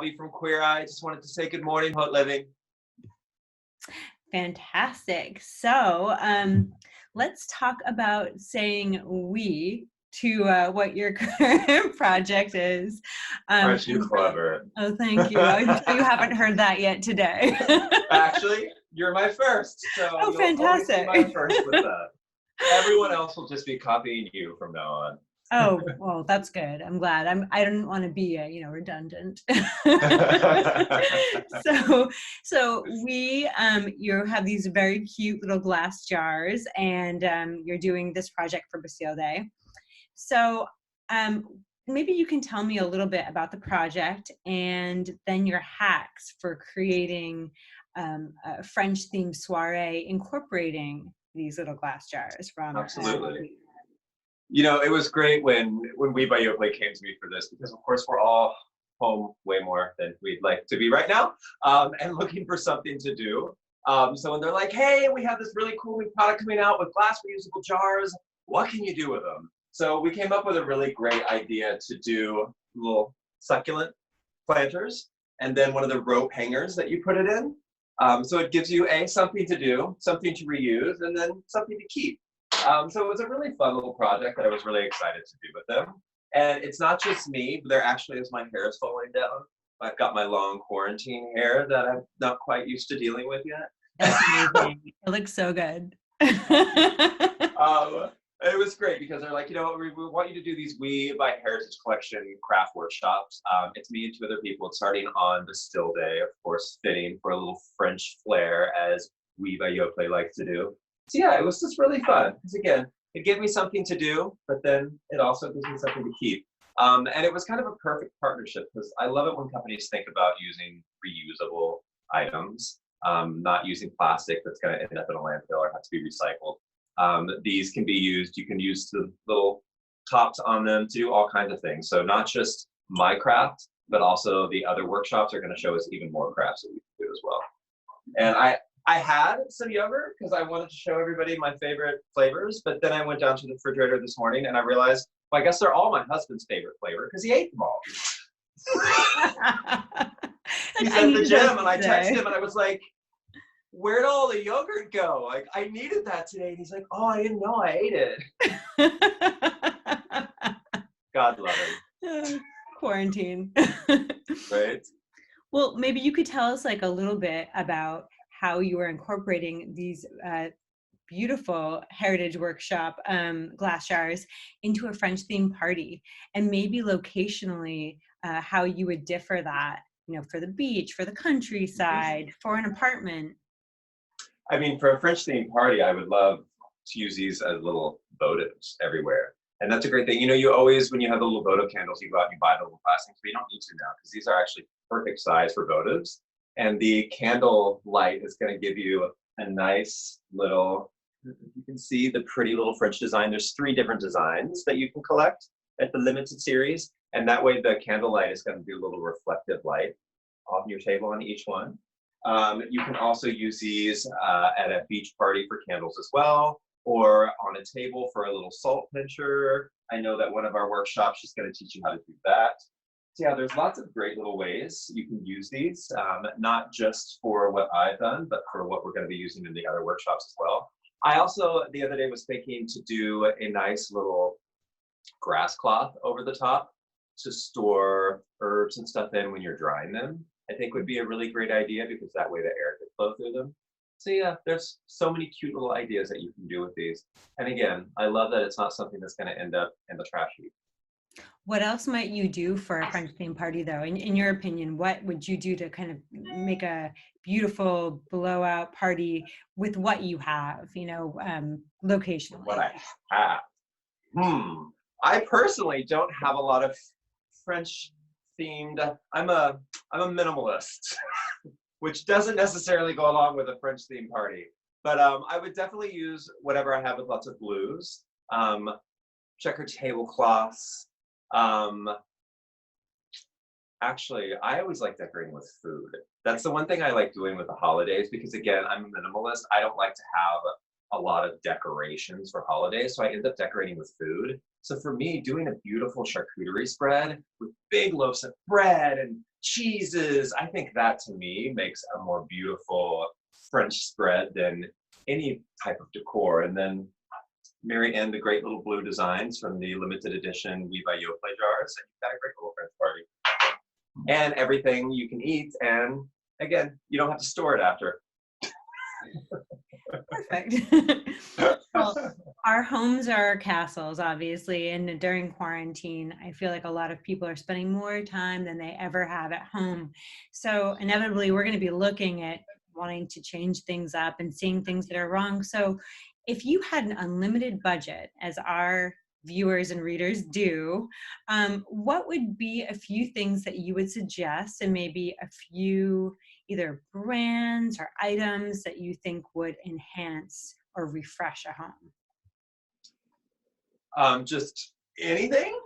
Bobby from Queer Eye. Just wanted to say good morning, hot living. Fantastic. So let's talk about saying we to what your current project is. Aren't you clever? Oh, thank you. I'm sure you haven't heard that yet today. Actually, you're my first, so Oh, you'll fantastic. always be my first with that. Everyone else will just be copying you from now on. Oh, well, that's good. I'm glad. I don't want to be redundant. So we you have these very cute little glass jars, and you're doing this project for Bastille Day. So maybe you can tell me a little bit about the project and then your hacks for creating a French themed soiree incorporating these little glass jars from Absolutely. It was great when We by Yoplait came to me for this, because of course we're all home way more than we'd like to be right now, and looking for something to do. So when they're like, hey, we have this really cool new product coming out with glass reusable jars, what can you do with them? So we came up with a really great idea to do little succulent planters, and then one of the rope hangers that you put it in. So it gives you something to do, something to reuse, and then something to keep. So it was a really fun little project that I was really excited to do with them. And it's not just me, but there actually is my hair is falling down. I've got my long quarantine hair that I'm not quite used to dealing with yet. That's amazing. It looks so good. It was great because they're like, we want you to do these We by Heritage Collection craft workshops. It's me and two other people. It's starting on Bastille Day, of course, fitting for a little French flair, as We by Yoplait likes to do. So yeah, it was just really fun because again, it gave me something to do, but then it also gives me something to keep. And it was kind of a perfect partnership because I love it when companies think about using reusable items, not using plastic that's going to end up in a landfill or have to be recycled. These can be used, you can use the little tops on them to do all kinds of things. So not just my craft, but also the other workshops are going to show us even more crafts that we can do as well. And I had some yogurt because I wanted to show everybody my favorite flavors, but then I went down to the refrigerator this morning and I realized, well, I guess they're all my husband's favorite flavor because he ate them all. He's at the gym and I texted him and I was like, where'd all the yogurt go? Like, I needed that today. And he's like, oh, I didn't know I ate it. God love him. Quarantine. Right? Well, maybe you could tell us like a little bit about how you are incorporating these beautiful heritage workshop glass jars into a French themed party, and maybe locationally how you would differ that, for the beach, for the countryside, for an apartment. I mean, for a French themed party, I would love to use these as little votives everywhere. And that's a great thing. You always, when you have the little votive candles, you go out and you buy the little plastics, but you don't need to now because these are actually perfect size for votives. And the candle light is going to give you a nice little, you can see the pretty little French design. There's 3 different designs that you can collect at the limited series. And that way the candle light is going to do a little reflective light on your table on each one. You can also use these at a beach party for candles as well, or on a table for a little salt pincher. I know that one of our workshops is going to teach you how to do that. So yeah, there's lots of great little ways you can use these, not just for what I've done, but for what we're going to be using in the other workshops as well. I also, the other day, was thinking to do a nice little grass cloth over the top to store herbs and stuff in when you're drying them. I think would be a really great idea because that way the air could flow through them. So yeah, there's so many cute little ideas that you can do with these. And again, I love that it's not something that's going to end up in the trash heap. What else might you do for a French themed party, though? In your opinion, what would you do to kind of make a beautiful blowout party with what you have, locationally? What I have. I personally don't have a lot of French themed. I'm a minimalist, which doesn't necessarily go along with a French themed party. But I would definitely use whatever I have with lots of blues, checker tablecloths. Actually, I always like decorating with food. That's the one thing I like doing with the holidays because, again, I'm a minimalist. I don't like to have a lot of decorations for holidays, so I end up decorating with food. So for me, doing a beautiful charcuterie spread with big loaves of bread and cheeses, I think that to me makes a more beautiful French spread than any type of decor. And then marry in the great little blue designs from the limited edition We by Yoplait jars, and you've got a great little French party. And everything you can eat, and again, you don't have to store it after. Perfect. Well, our homes are castles, obviously, and during quarantine, I feel like a lot of people are spending more time than they ever have at home. So inevitably, we're going to be looking at wanting to change things up and seeing things that are wrong. So if you had an unlimited budget, as our viewers and readers do, what would be a few things that you would suggest, and maybe a few either brands or items that you think would enhance or refresh a home? Just anything?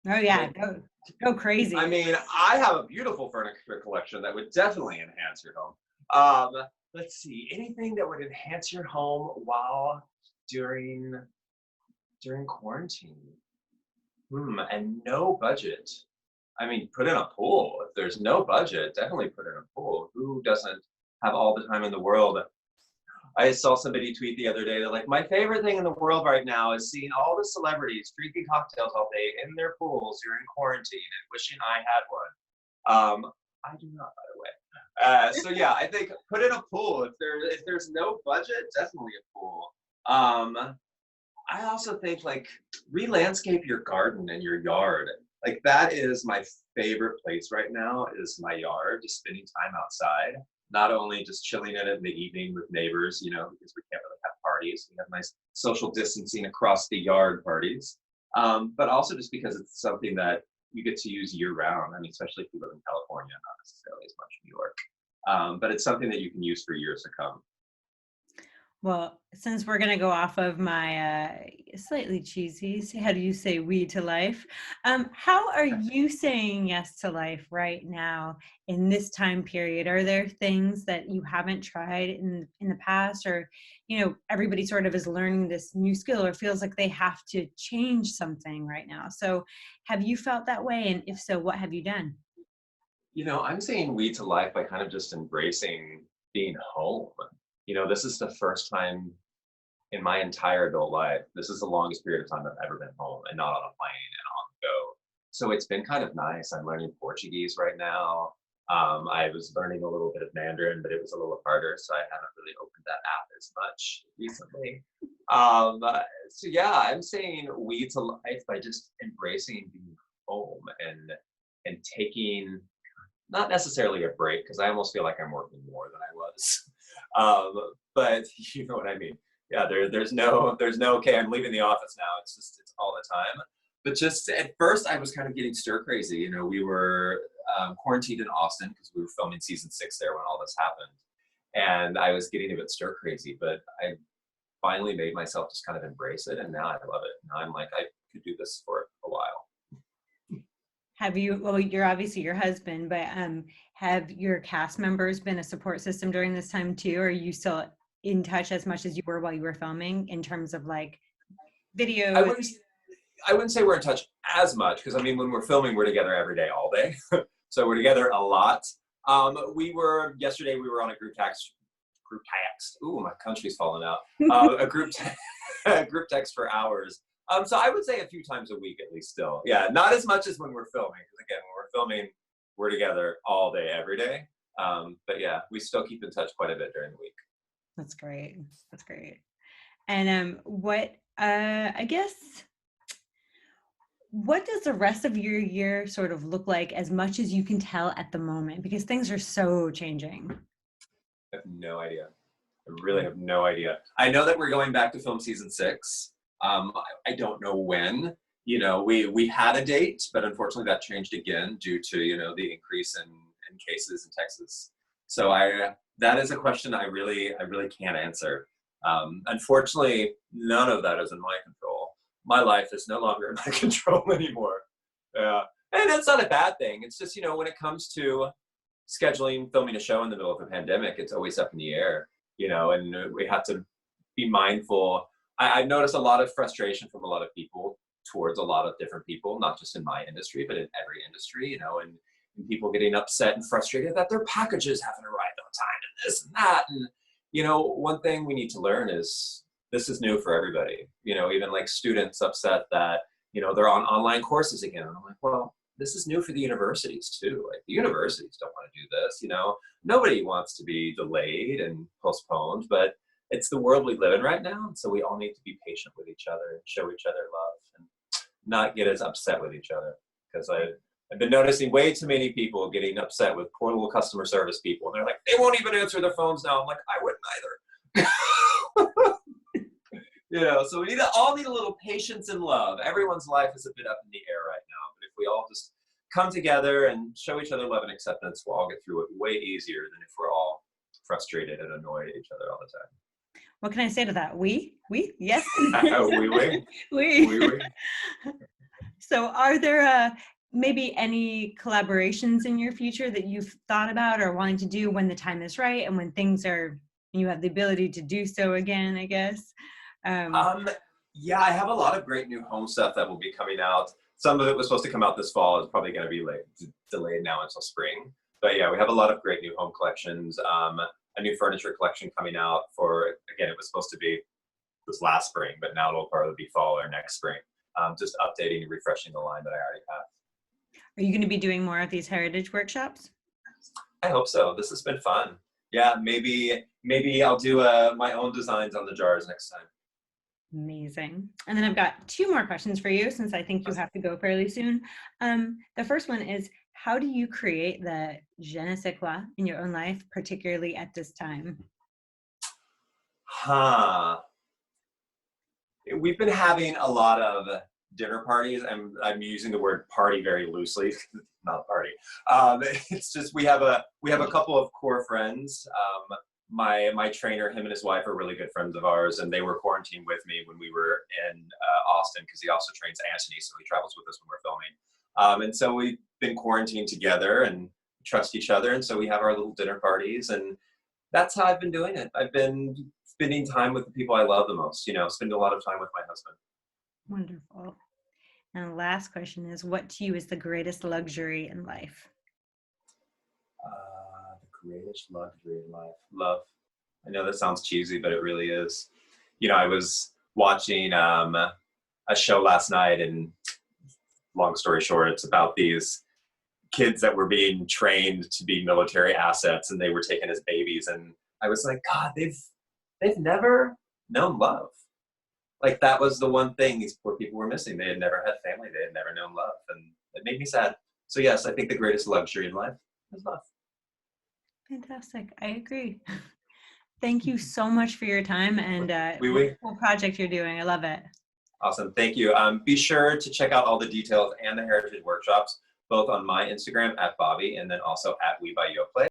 Oh yeah, Like, go crazy. I mean, I have a beautiful furniture collection that would definitely enhance your home. Let's see, anything that would enhance your home while during quarantine. And no budget. I mean, put in a pool. If there's no budget, definitely put in a pool. Who doesn't have all the time in the world? I saw somebody tweet the other day that like, my favorite thing in the world right now is seeing all the celebrities drinking cocktails all day in their pools during quarantine and wishing I had one. I do not, by the way. So yeah, I think put in a pool. If there's no budget, definitely a pool. I also think like re-landscape your garden and your yard. Like that is my favorite place right now is my yard, just spending time outside. Not only just chilling in it in the evening with neighbors, you know, because we can't really have parties. We have nice social distancing across the yard parties. But also just because it's something that you get to use year round. I mean, especially if you live in California, not necessarily as much in New York. But it's something that you can use for years to come. Well, since we're going to go off of my slightly cheesy, how do you say we to life? How are you saying yes to life right now in this time period? Are there things that you haven't tried in the past, or, you know, everybody sort of is learning this new skill or feels like they have to change something right now? So have you felt that way? And if so, what have you done? You know, I'm saying we to life by kind of just embracing being home. You know, this is the first time in my entire adult life, this is the longest period of time I've ever been home and not on a plane and on the go. So it's been kind of nice. I'm learning Portuguese right now. I was learning a little bit of Mandarin, but it was a little harder, so I haven't really opened that app as much recently. So yeah, I'm saying we to life by just embracing being home and taking not necessarily a break because I almost feel like I'm working more than I was. But you know what I mean. Yeah, there's no okay, I'm leaving the office now. It's all the time. But just at first, I was kind of getting stir crazy. You know, we were quarantined in Austin because we were filming season 6 there when all this happened, and I was getting a bit stir crazy. But I finally made myself just kind of embrace it, and now I love it. Now I'm like, I could do this for a while. Have you, well, you're obviously your husband, but have your cast members been a support system during this time too? Or are you still in touch as much as you were while you were filming in terms of like I videos? wouldn't I wouldn't say we're in touch as much because I mean when we're filming we're together every day all day, so we're together a lot. Yesterday we were on a group text. Ooh, my country's falling out. A group text for hours. So I would say a few times a week at least still. Yeah, not as much as when we're filming because again when we're filming we're together all day every day. But yeah, we still keep in touch quite a bit during the week. That's great. That's great. And what I guess what does the rest of your year sort of look like as much as you can tell at the moment? Because things are so changing. I have no idea. I really have no idea. I know that we're going back to film season 6. I don't know when. You know, we had a date, but unfortunately that changed again due to, you know, the increase in cases in Texas. So that is a question I really can't answer. Unfortunately, none of that is in my control. My life is no longer in my control anymore. Yeah. And that's not a bad thing. It's just, you know, when it comes to scheduling, filming a show in the middle of a pandemic, it's always up in the air, you know, and we have to be mindful. I've noticed a lot of frustration from a lot of people towards a lot of different people, not just in my industry, but in every industry, you know, and people getting upset and frustrated that their packages haven't arrived on time and this and that. And, you know, one thing we need to learn is this is new for everybody, you know, even like students upset that, you know, they're on online courses again. And I'm like, well, this is new for the universities too. Like the universities don't want to do this, you know, nobody wants to be delayed and postponed, but it's the world we live in right now. And so we all need to be patient with each other and show each other love and not get as upset with each other. Because I've been noticing way too many people getting upset with poor little customer service people. And they're like, they won't even answer their phones now. I'm like, I wouldn't either. You know, so we all need a little patience and love. Everyone's life is a bit up in the air right now. But if we all just come together and show each other love and acceptance, we'll all get through it way easier than if we're all frustrated and annoyed at each other all the time. What can I say to that? We? Yes. We. So are there maybe any collaborations in your future that you've thought about or wanting to do when the time is right and when things are, you have the ability to do so again, I guess? Yeah, I have a lot of great new home stuff that will be coming out. Some of it was supposed to come out this fall. It's probably going to be like delayed now until spring. But yeah, we have a lot of great new home collections. A new furniture collection coming out for, again, it was supposed to be this last spring, but now it'll probably be fall or next spring. Just updating and refreshing the line that I already have. Are you going to be doing more of these heritage workshops? I hope so. This has been fun. Yeah, maybe I'll do my own designs on the jars next time. Amazing. And then I've got 2 more questions for you since I think you have to go fairly soon. The first one is, how do you create the je ne sais quoi in your own life, particularly at this time? We've been having a lot of dinner parties, and I'm using the word party very loosely, not a party. It's just we have a couple of core friends. My trainer, him and his wife are really good friends of ours, and they were quarantined with me when we were in Austin because he also trains Anthony, so he travels with us when we're filming. And so we've been quarantined together and trust each other, and so we have our little dinner parties, and that's how I've been doing it. I've been spending time with the people I love the most, you know, spending a lot of time with my husband. Wonderful. And the last question is, what to you is the greatest luxury in life? The greatest luxury in life, love. I know that sounds cheesy, but it really is. You know, I was watching a show last night, and long story short, it's about these kids that were being trained to be military assets, and they were taken as babies. And I was like, God, they've never known love. Like that was the one thing these poor people were missing. They had never had family. They had never known love, and it made me sad. So yes, I think the greatest luxury in life is love. Fantastic. I agree. Thank you so much for your time and whole project you're doing. I love it. Awesome. Thank you. Be sure to check out all the details and the heritage workshops, both on my Instagram @Bobby and then also @WeBuyYoPlay.